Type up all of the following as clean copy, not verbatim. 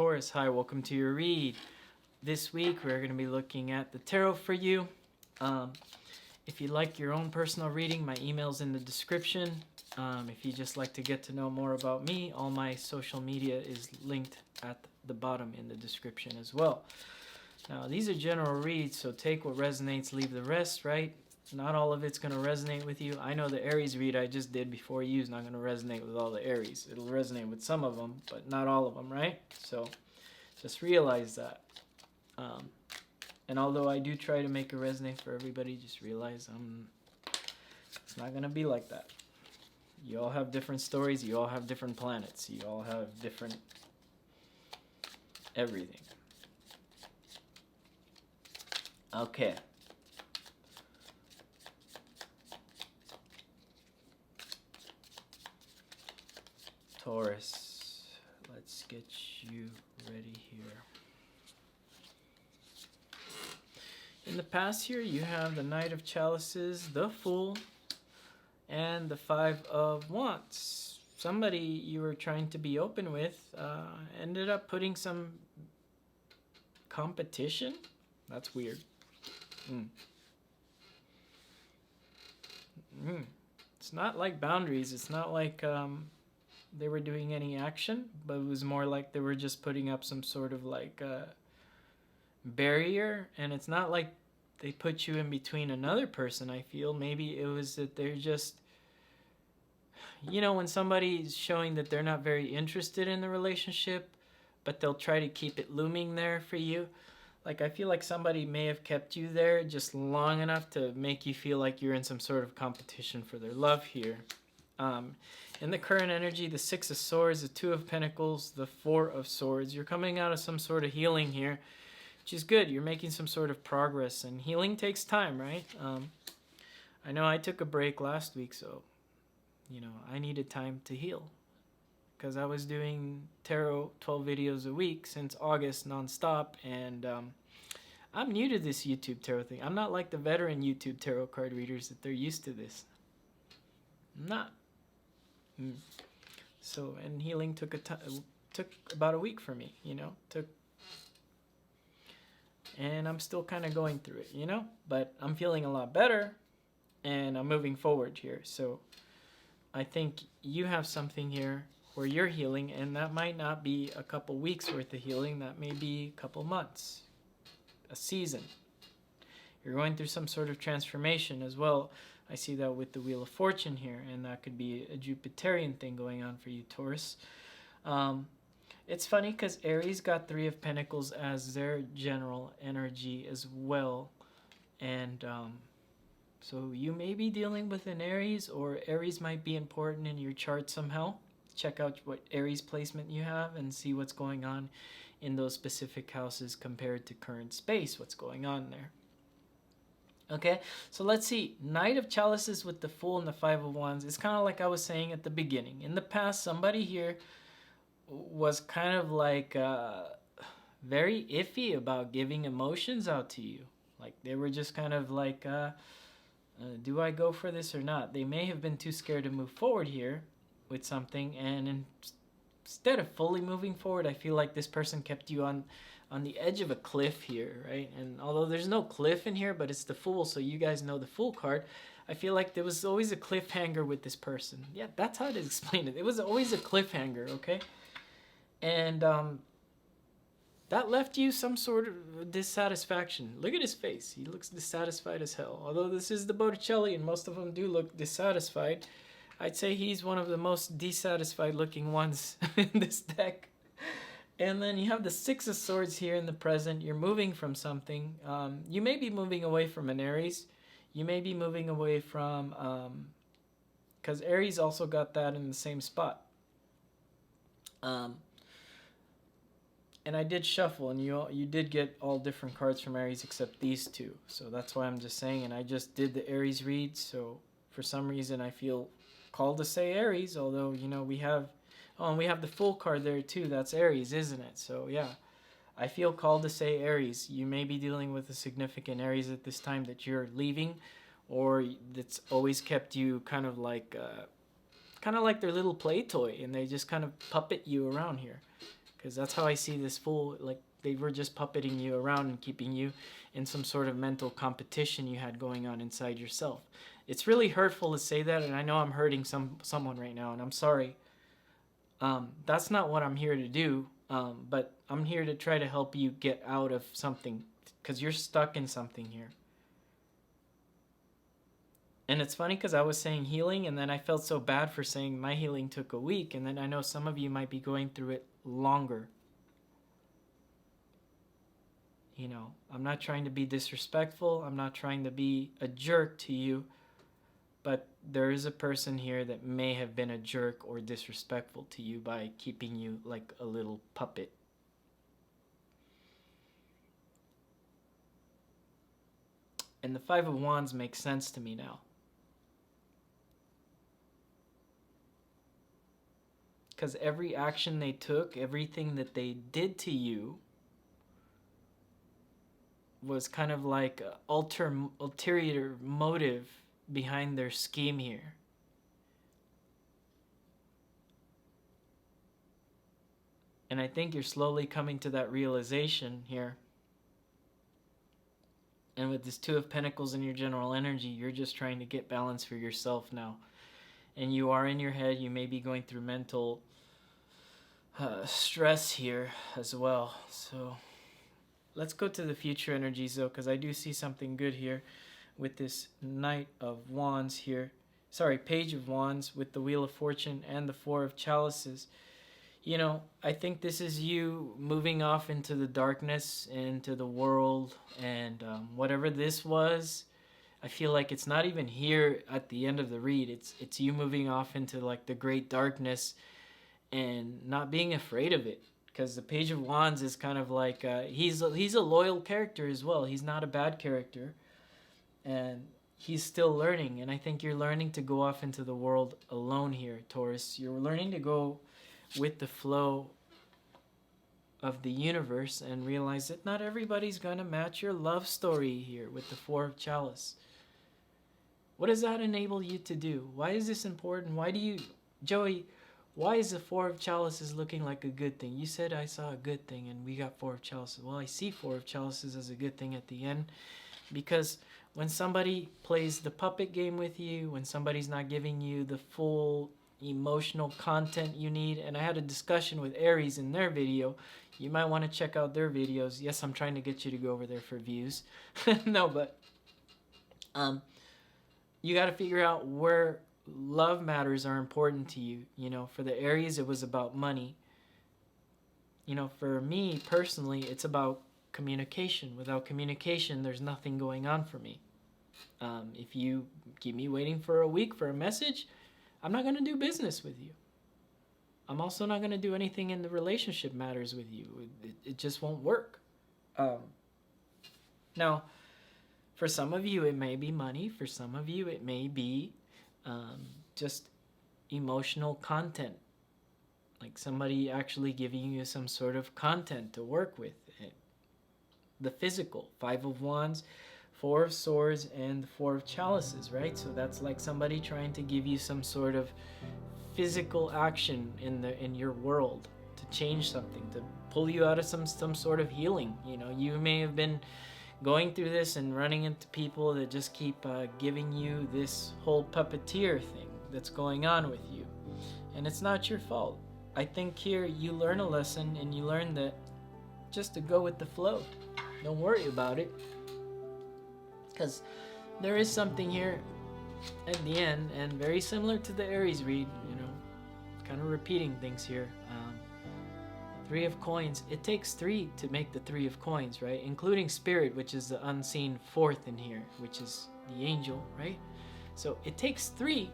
Taurus. Hi, welcome to your read. This week we're going to be looking at the tarot for you. If you'd like your own personal reading, my email's in the description. If you just like to get to know more about me, all my social media is linked at the bottom in the description as well. Now, these are general reads, so take what resonates, leave the rest, right? Not all of it's going to resonate with you. I know the Aries read I just did before you is not going to resonate with all the Aries. It'll resonate with some of them, but not all of them, right? So just realize that. And although I do try to make it resonate for everybody, just realize it's not going to be like that. You all have different stories. You all have different planets. You all have different everything. Okay. Taurus, let's get you ready here. In the past here, you have the Knight of Chalices, the Fool, and the Five of Wands. Somebody you were trying to be open with ended up putting some competition. That's weird. It's not like boundaries. It's not like they were doing any action, but it was more like they were just putting up some sort of like barrier. And it's not like they put you in between another person. I feel maybe it was that they're just, you know, when somebody's showing that they're not very interested in the relationship, but they'll try to keep it looming there for you. Like, I feel like somebody may have kept you there just long enough to make you feel like you're in some sort of competition for their love here. In the current energy, the Six of Swords, the Two of Pentacles, the Four of Swords. You're coming out of some sort of healing here, which is good. You're making some sort of progress, and healing takes time, right? I know I took a break last week, so, you know, I needed time to heal. Because I was doing tarot 12 videos a week since August nonstop, and I'm new to this YouTube tarot thing. I'm not like the veteran YouTube tarot card readers that they're used to this. I'm not. So, and healing took about a week for me, you know. And I'm still kind of going through it, you know. But I'm feeling a lot better, and I'm moving forward here. So, I think you have something here where you're healing, and that might not be a couple weeks worth of healing. That may be a couple months, a season. You're going through some sort of transformation as well. I see that with the Wheel of Fortune here, and that could be a Jupiterian thing going on for you, Taurus. It's funny because Aries got Three of Pentacles as their general energy as well. And so you may be dealing with an Aries, or Aries might be important in your chart somehow. Check out what Aries placement you have and see what's going on in those specific houses compared to current space, what's going on there. Okay, so let's see. Knight of Chalices with the Fool and the Five of Wands. It's kind of like I was saying at the beginning. In the past, somebody here was kind of like very iffy about giving emotions out to you. Like they were just kind of like, do I go for this or not? They may have been too scared to move forward here with something, and instead of fully moving forward, I feel like this person kept you on the edge of a cliff here, right? And although there's no cliff in here, but it's the Fool, so you guys know the Fool card, I feel like there was always a cliffhanger with this person. Yeah, that's how to explain it. It was always a cliffhanger, okay? And that left you some sort of dissatisfaction. Look at his face. He looks dissatisfied as hell. Although this is the Botticelli, and most of them do look dissatisfied, I'd say he's one of the most dissatisfied looking ones in this deck. And then you have the Six of Swords here in the present. You're moving from something. You may be moving away from an Aries. You may be moving away from, because Aries also got that in the same spot. And I did shuffle, and you did get all different cards from Aries except these two. So that's why I'm just saying, and I just did the Aries read, so for some reason I feel called to say Aries, although, you know, we have the Fool card there too. That's Aries, isn't it? So yeah, I feel called to say Aries. You may be dealing with a significant Aries at this time that you're leaving, or that's always kept you kind of like their little play toy, and they just kind of puppet you around here. because that's how I see this fool. Like, they were just puppeting you around and keeping you in some sort of mental competition you had going on inside yourself. It's really hurtful to say that, and I know I'm hurting someone right now, and I'm sorry. That's not what I'm here to do, but I'm here to try to help you get out of something, because you're stuck in something here. And it's funny because I was saying healing, and then I felt so bad for saying my healing took a week, and then I know some of you might be going through it longer. You know, I'm not trying to be disrespectful. I'm not trying to be a jerk to you. But there is a person here that may have been a jerk or disrespectful to you by keeping you like a little puppet. And the Five of Wands makes sense to me now. Because every action they took, everything that they did to you, was kind of like an ulterior motive behind their scheme here. And I think you're slowly coming to that realization here. And with this Two of Pentacles in your general energy, you're just trying to get balance for yourself now. And you are in your head. You may be going through mental stress here as well. So let's go to the future energies though, because I do see something good here with this Knight of Wands here. Sorry, Page of Wands with the Wheel of Fortune and the Four of Chalices. You know, I think this is you moving off into the darkness, into the world, and whatever this was, I feel like it's not even here at the end of the read. It's you moving off into like the great darkness and not being afraid of it. Because the Page of Wands is kind of like, he's a loyal character as well. He's not a bad character. And he's still learning. And I think you're learning to go off into the world alone here, Taurus. You're learning to go with the flow of the universe and realize that not everybody's going to match your love story here with the Four of Chalice. What does that enable you to do? Why is this important? Why do you, Joey, why is the Four of Chalices looking like a good thing? You said I saw a good thing and we got Four of Chalices. Well, I see Four of Chalices as a good thing at the end, because when somebody plays the puppet game with you, when somebody's not giving you the full emotional content you need, and I had a discussion with Aries in their video. You might want to check out their videos. Yes, I'm trying to get you to go over there for views. No, but you got to figure out where love matters are important to you. You know, for the Aries, it was about money. You know, for me personally, it's about communication. Without communication, there's nothing going on for me. If you keep me waiting for a week for a message, I'm not going to do business with you. I'm also not going to do anything in the relationship matters with you. It just won't work. Now, for some of you, it may be money. For some of you, it may be just emotional content. Like somebody actually giving you some sort of content to work with. The physical, Five of Wands, Four of Swords, and the Four of Chalices, right? So that's like somebody trying to give you some sort of physical action in your world to change something, to pull you out of some sort of healing. You know, you may have been going through this and running into people that just keep giving you this whole puppeteer thing that's going on with you, and it's not your fault. I think here you learn a lesson, and you learn that just to go with the flow. Don't worry about it, because there is something here at the end, and very similar to the Aries read, you know, kind of repeating things here. Three of Coins. It takes three to make the Three of Coins, right? Including Spirit, which is the unseen fourth in here, which is the angel, right? So it takes three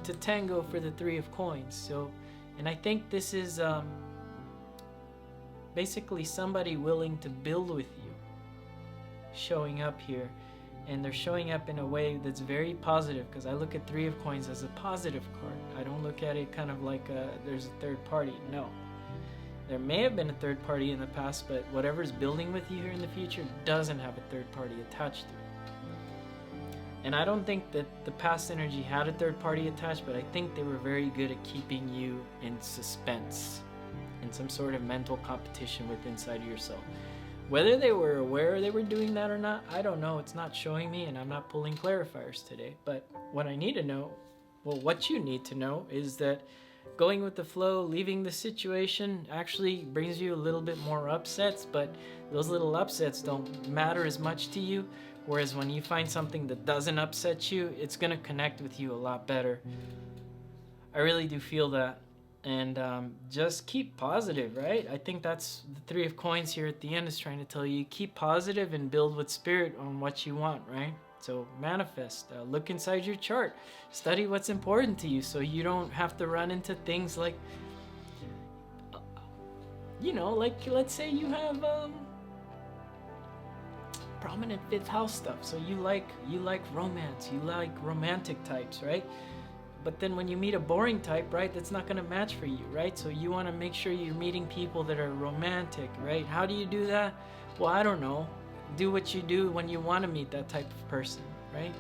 to tango for the Three of Coins. So, and I think this is basically somebody willing to build with you showing up here, and they're showing up in a way that's very positive, because I look at Three of Coins as a positive card. I don't look at it kind of like there's a third party. No, there may have been a third party in the past, but whatever's building with you here in the future doesn't have a third party attached to it. And I don't think that the past energy had a third party attached, but I think they were very good at keeping you in suspense and some sort of mental competition with inside of yourself. Whether they were aware they were doing that or not, I don't know. It's not showing me, and I'm not pulling clarifiers today. But what I need to know, well, what you need to know is that going with the flow, leaving the situation actually brings you a little bit more upsets, but those little upsets don't matter as much to you. Whereas when you find something that doesn't upset you, it's going to connect with you a lot better. I really do feel that. And just keep positive, right? I think that's the Three of Coins here at the end is trying to tell you, keep positive and build with spirit on what you want, right? So manifest, look inside your chart, study what's important to you so you don't have to run into things like, like let's say you have prominent fifth house stuff. So you like romance, you like romantic types, right? But then when you meet a boring type, right, that's not going to match for you, right? So you want to make sure you're meeting people that are romantic, right? How do you do that? Well, I don't know. Do what you do when you want to meet that type of person, right?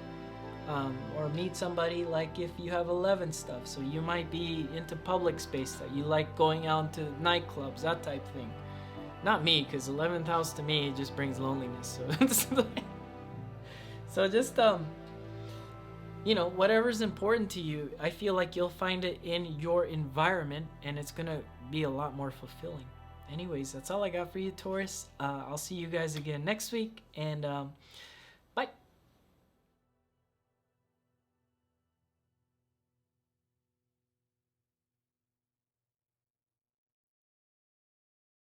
Or meet somebody like if you have 11 stuff. So you might be into public space, that you like going out to nightclubs, that type of thing. Not me, because 11th house to me, it just brings loneliness. So just, whatever's important to you, I feel like you'll find it in your environment, and it's going to be a lot more fulfilling. Anyways, that's all I got for you, Taurus. I'll see you guys again next week, and